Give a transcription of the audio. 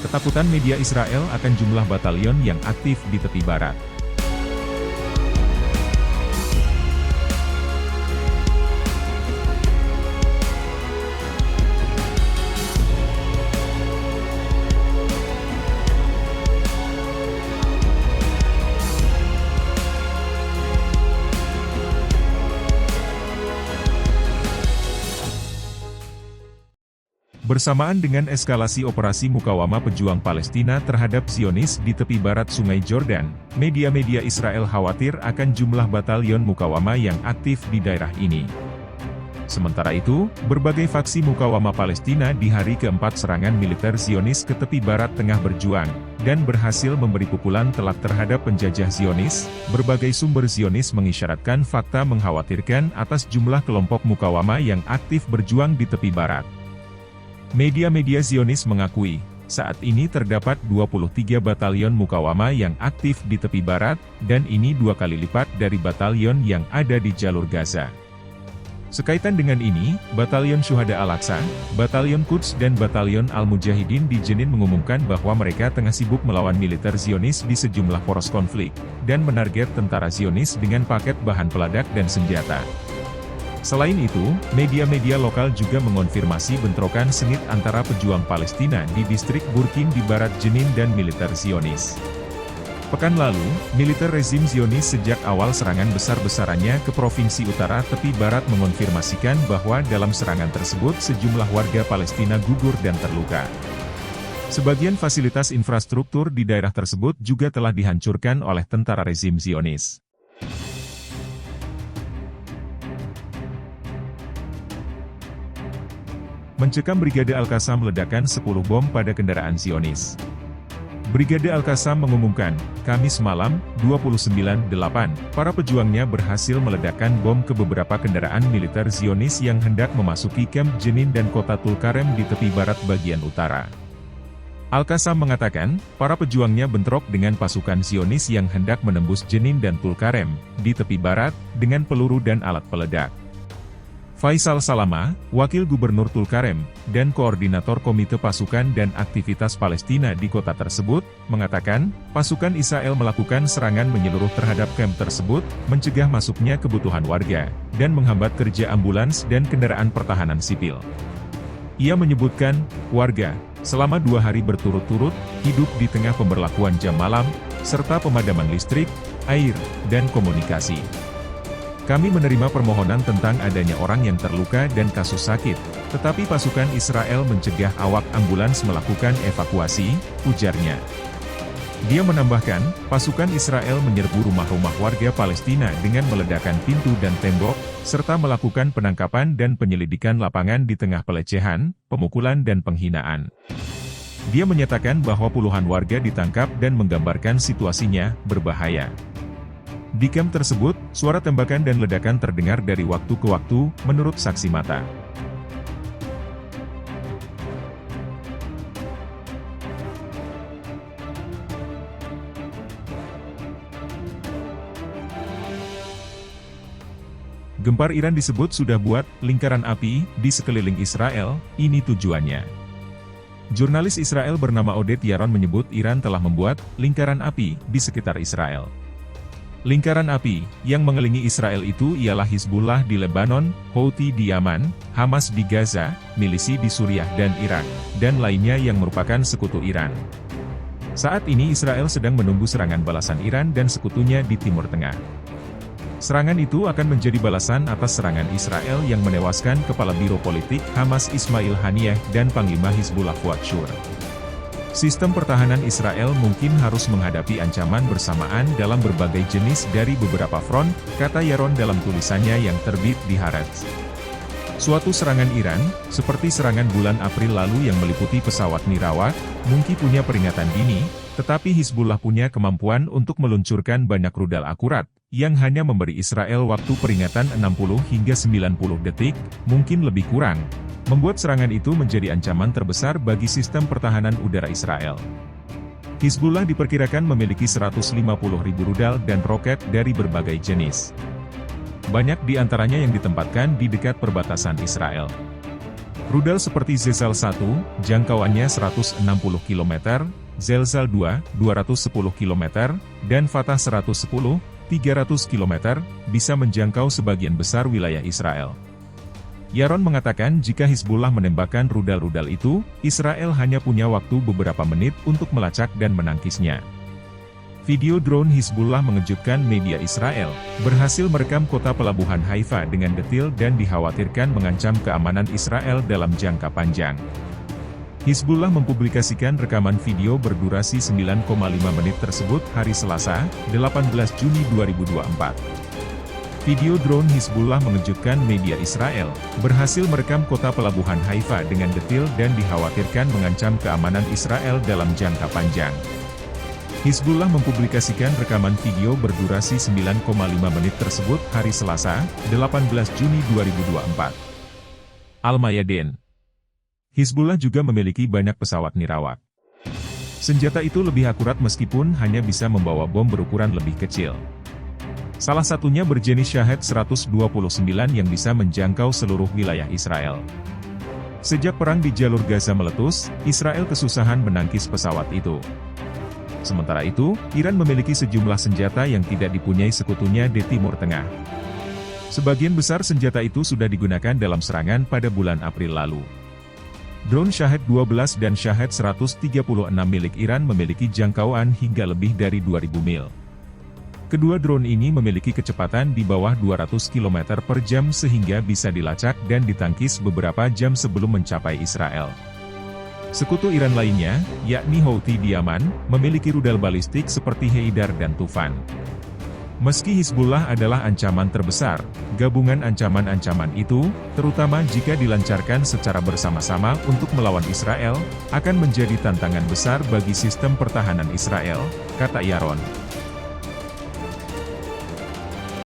Ketakutan media Israel akan jumlah batalion yang aktif di tepi barat. Bersamaan dengan eskalasi operasi mukawamah pejuang Palestina terhadap Zionis di tepi barat Sungai Jordan, media-media Israel khawatir akan jumlah batalion mukawamah yang aktif di daerah ini. Sementara itu, berbagai faksi mukawamah Palestina di hari keempat serangan militer Zionis ke tepi barat tengah berjuang, dan berhasil memberi pukulan telak terhadap penjajah Zionis. Berbagai sumber Zionis mengisyaratkan fakta mengkhawatirkan atas jumlah kelompok mukawamah yang aktif berjuang di tepi barat. Media-media Zionis mengakui, saat ini terdapat 23 batalion mukawamah yang aktif di tepi barat, dan ini 2 kali lipat dari batalion yang ada di jalur Gaza. Sekaitan dengan ini, Batalion Syuhada Al-Aqsa, Batalion Quds dan Batalion Al-Mujahidin di Jenin mengumumkan bahwa mereka tengah sibuk melawan militer Zionis di sejumlah poros konflik, dan menarget tentara Zionis dengan paket bahan peledak dan senjata. Selain itu, media-media lokal juga mengonfirmasi bentrokan sengit antara pejuang Palestina di distrik Burkin di barat Jenin dan militer Zionis. Pekan lalu, militer rezim Zionis sejak awal serangan besar-besarannya ke provinsi utara tepi barat mengonfirmasikan bahwa dalam serangan tersebut sejumlah warga Palestina gugur dan terluka. Sebagian fasilitas infrastruktur di daerah tersebut juga telah dihancurkan oleh tentara rezim Zionis. Mencekam Brigade Al-Qassam meledakan 10 bom pada kendaraan Zionis. Brigade Al-Qassam mengumumkan, Kamis malam, 29/8, para pejuangnya berhasil meledakkan bom ke beberapa kendaraan militer Zionis yang hendak memasuki kamp Jenin dan kota Tulkarem di tepi barat bagian utara. Al-Qassam mengatakan, para pejuangnya bentrok dengan pasukan Zionis yang hendak menembus Jenin dan Tulkarem, di tepi barat, dengan peluru dan alat peledak. Faisal Salama, Wakil Gubernur Tulkarem, dan Koordinator Komite Pasukan dan Aktivitas Palestina di kota tersebut, mengatakan, pasukan Israel melakukan serangan menyeluruh terhadap kamp tersebut, mencegah masuknya kebutuhan warga, dan menghambat kerja ambulans dan kendaraan pertahanan sipil. Ia menyebutkan, warga, selama 2 hari berturut-turut, hidup di tengah pemberlakuan jam malam, serta pemadaman listrik, air, dan komunikasi. Kami menerima permohonan tentang adanya orang yang terluka dan kasus sakit, tetapi pasukan Israel mencegah awak ambulans melakukan evakuasi, ujarnya. Dia menambahkan, pasukan Israel menyerbu rumah-rumah warga Palestina dengan meledakkan pintu dan tembok, serta melakukan penangkapan dan penyelidikan lapangan di tengah pelecehan, pemukulan dan penghinaan. Dia menyatakan bahwa puluhan warga ditangkap dan menggambarkan situasinya berbahaya. Di kamp tersebut, suara tembakan dan ledakan terdengar dari waktu ke waktu, menurut saksi mata. Gempar Iran disebut sudah buat lingkaran api di sekeliling Israel, ini tujuannya. Jurnalis Israel bernama Oded Yaron menyebut Iran telah membuat lingkaran api di sekitar Israel. Lingkaran api yang mengelilingi Israel itu ialah Hizbullah di Lebanon, Houthi di Yaman, Hamas di Gaza, milisi di Suriah dan Irak, dan lainnya yang merupakan sekutu Iran. Saat ini Israel sedang menunggu serangan balasan Iran dan sekutunya di Timur Tengah. Serangan itu akan menjadi balasan atas serangan Israel yang menewaskan Kepala Biro Politik Hamas Ismail Haniyeh dan Panglima Hizbullah Fuad Shur. Sistem pertahanan Israel mungkin harus menghadapi ancaman bersamaan dalam berbagai jenis dari beberapa front, kata Yaron dalam tulisannya yang terbit di Haaretz. Suatu serangan Iran, seperti serangan bulan April lalu yang meliputi pesawat Nirawak, mungkin punya peringatan dini, tetapi Hizbullah punya kemampuan untuk meluncurkan banyak rudal akurat, yang hanya memberi Israel waktu peringatan 60 hingga 90 detik, mungkin lebih kurang. Membuat serangan itu menjadi ancaman terbesar bagi sistem pertahanan udara Israel. Hizbullah diperkirakan memiliki 150.000 rudal dan roket dari berbagai jenis. Banyak di antaranya yang ditempatkan di dekat perbatasan Israel. Rudal seperti Zesal 1, jangkauannya 160 km, Zelzal 2, 210 km, dan Fatah 110, 300 km, bisa menjangkau sebagian besar wilayah Israel. Yaron mengatakan jika Hizbullah menembakkan rudal-rudal itu, Israel hanya punya waktu beberapa menit untuk melacak dan menangkisnya. Video drone Hizbullah mengejutkan media Israel, berhasil merekam kota pelabuhan Haifa dengan detil dan dikhawatirkan mengancam keamanan Israel dalam jangka panjang. Hizbullah mempublikasikan rekaman video berdurasi 9,5 menit tersebut hari Selasa, 18 Juni 2024. Video drone Hizbullah mengejutkan media Israel, berhasil merekam kota pelabuhan Haifa dengan detil dan dikhawatirkan mengancam keamanan Israel dalam jangka panjang. Hizbullah mempublikasikan rekaman video berdurasi 9,5 menit tersebut hari Selasa, 18 Juni 2024. Al-Mayadin. Hizbullah juga memiliki banyak pesawat nirawak. Senjata itu lebih akurat meskipun hanya bisa membawa bom berukuran lebih kecil. Salah satunya berjenis Shahed 129 yang bisa menjangkau seluruh wilayah Israel. Sejak perang di jalur Gaza meletus, Israel kesusahan menangkis pesawat itu. Sementara itu, Iran memiliki sejumlah senjata yang tidak dipunyai sekutunya di Timur Tengah. Sebagian besar senjata itu sudah digunakan dalam serangan pada bulan April lalu. Drone Shahed 12 dan Shahed 136 milik Iran memiliki jangkauan hingga lebih dari 2000 mil. Kedua drone ini memiliki kecepatan di bawah 200 km per jam sehingga bisa dilacak dan ditangkis beberapa jam sebelum mencapai Israel. Sekutu Iran lainnya, yakni Houthi di Yaman, memiliki rudal balistik seperti Haidar dan Tufan. Meski Hizbullah adalah ancaman terbesar, gabungan ancaman-ancaman itu, terutama jika dilancarkan secara bersama-sama untuk melawan Israel, akan menjadi tantangan besar bagi sistem pertahanan Israel, kata Yaron.